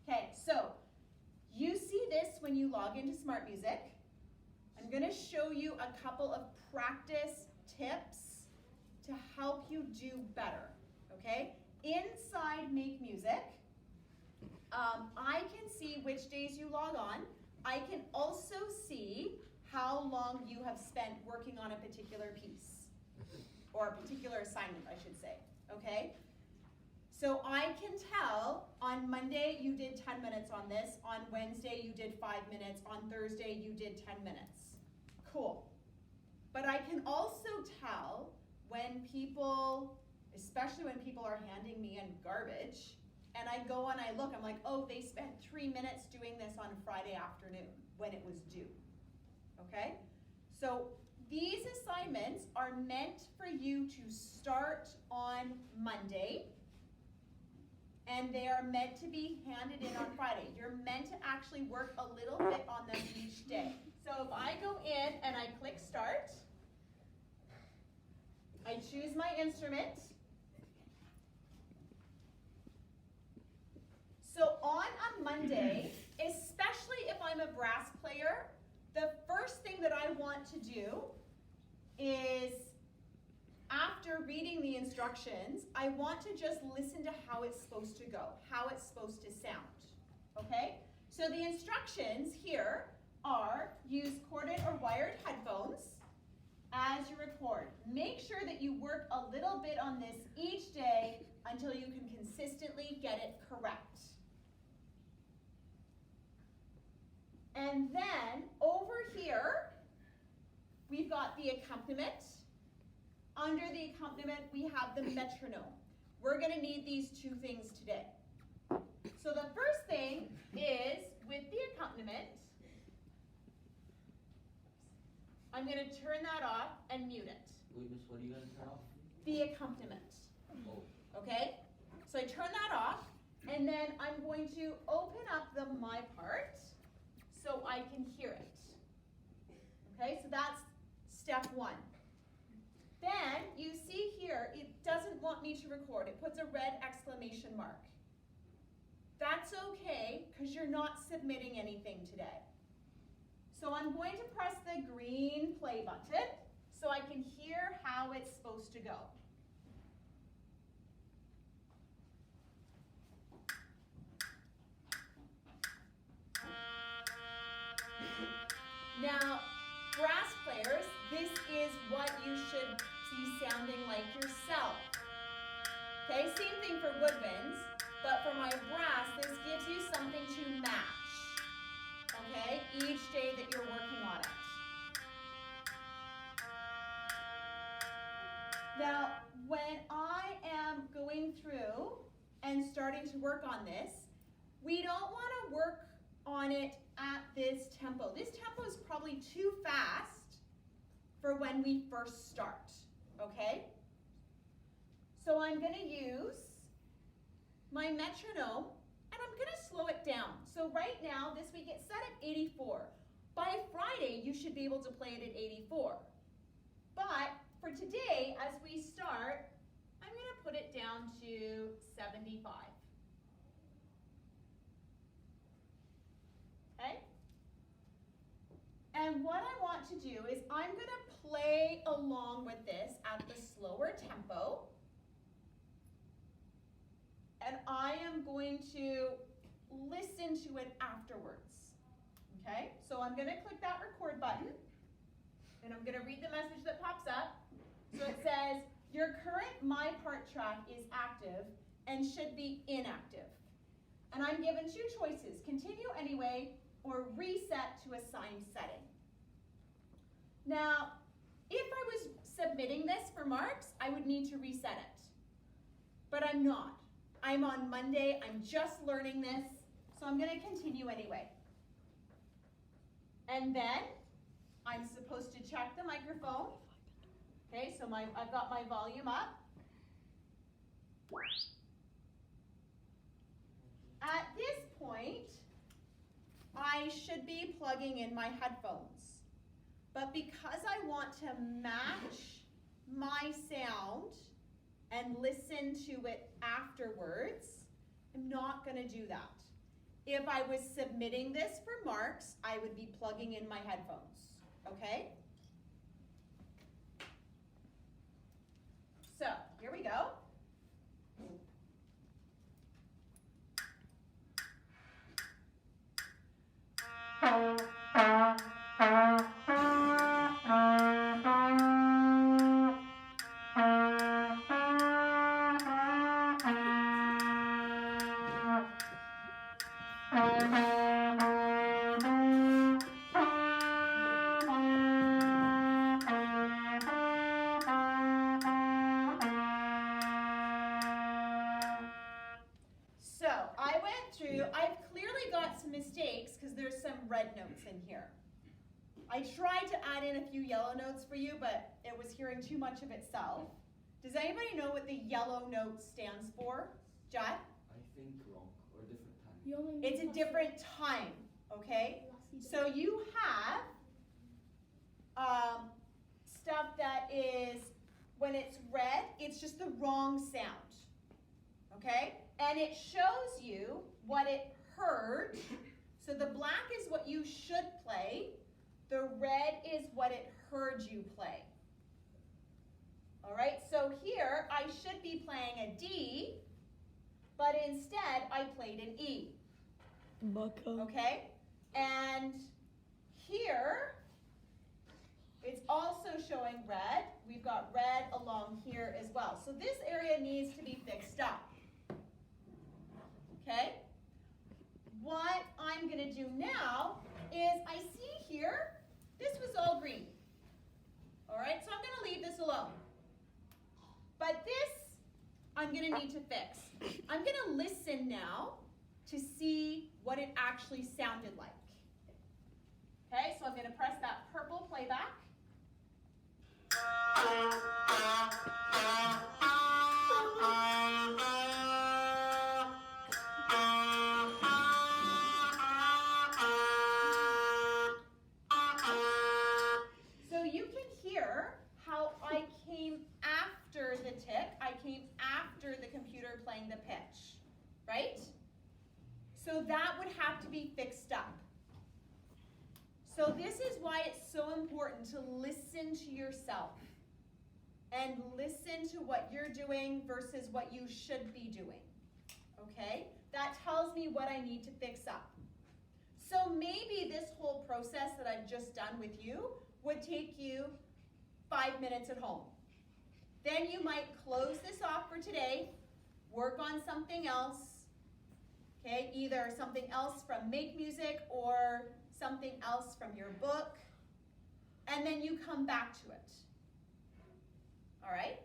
Okay, so you see this when you log into Smart Music. I'm going to show you a couple of practice tips to help you do better, okay? Inside Make Music, I can see which days you log on. I can also see how long you have spent working on a particular piece, or a particular assignment, I should say, okay? So I can tell on Monday you did 10 minutes on this, on Wednesday you did 5 minutes, on Thursday you did 10 minutes. Cool. But I can also tell when people, especially when people are handing me in garbage, and I go and I look, I'm like, oh, they spent 3 minutes doing this on Friday afternoon when it was due, okay? So these assignments are meant for you to start on Monday, and they are meant to be handed in on Friday. You're meant to actually work a little bit on them each day. So if I go in and I click start, I choose my instrument. So on a Monday, especially if I'm a brass player, the first thing that I want to do is, after reading the instructions, I want to just listen to how it's supposed to go, how it's supposed to sound, okay? So the instructions here are use corded or wired headphones as you record. Make sure that you work a little bit on this each day until you can consistently get it correct. And then over here, we've got the accompaniment. Under the accompaniment, we have the metronome. We're going to need these two things today. So the first thing is, with the accompaniment, I'm going to turn that off and mute it. Wait, Miss, what are you going to turn off? The accompaniment. Oh. Okay? So I turn that off, and then I'm going to open up the my part so I can hear it. Okay, so that's step one. Then you see here, it doesn't want me to record. It puts a red exclamation mark. That's okay, because you're not submitting anything today. So I'm going to press the green play button so I can hear how it's supposed to go. Now, brass players, this is what you should be sounding like yourself. Okay, same thing for woodwinds, but for my brass, this gives you something to match, okay, each day that you're working on it. Now, when I am going through and starting to work on this, we don't want to work on it at this tempo. This tempo is probably too fast for when we first start, okay? So I'm going to use my metronome, and I'm going to slow it down. So right now, this week it's set at 84. By Friday, you should be able to play it at 84. But for today, as we start, I'm going to put it down to 75. Okay? And what I want to do is I'm going to play along with this at the slower tempo. And I am going to listen to it afterwards. Okay? So I'm going to click that record button. And I'm going to read the message that pops up. So it says, your current My Part track is active and should be inactive. And I'm given two choices, continue anyway or reset to assigned setting. Now, if I was submitting this for marks, I would need to reset it. But I'm not. I'm on Monday, I'm just learning this, so I'm going to continue anyway. And then I'm supposed to check the microphone. Okay, so I've got my volume up. At this point, I should be plugging in my headphones. But because I want to match my sound and listen to it afterwards, I'm not going to do that. if I was submitting this for marks, I would be plugging in my headphones, okay? So, here we go. So, I went through, I've clearly got some mistakes because there's some red notes in here. I tried to add in a few yellow notes for you, but it was hearing too much of itself. Does anybody know what the yellow note stands for? Jad? I think wrong or different time. It's a different time, okay? So you have stuff that is, when it's red, it's just the wrong sound, okay? And it shows you what it heard. So the black is what you should play. The red is what it heard you play. All right, so here I should be playing a D, but instead I played an E. Okay, and here it's also showing red. We've got red along here as well. So this area needs to be fixed up. Okay, what I'm going to do now is I see here, this was all green. All right, so I'm going to leave this alone. But this, I'm going to need to fix. I'm going to listen now to see what it actually sounded like. Okay, so I'm going to press that purple playback. So you can hear how I came after the tick. I came after the computer playing the pitch, right? So that would have to be fixed up. So this is why it's so important to listen to yourself and listen to what you're doing versus what you should be doing, okay? That tells me what I need to fix up. So maybe this whole process that I've just done with you would take you 5 minutes at home. Then you might close this off for today, work on something else, okay? Either something else from Make Music or something else from your book, and then you come back to it. All right?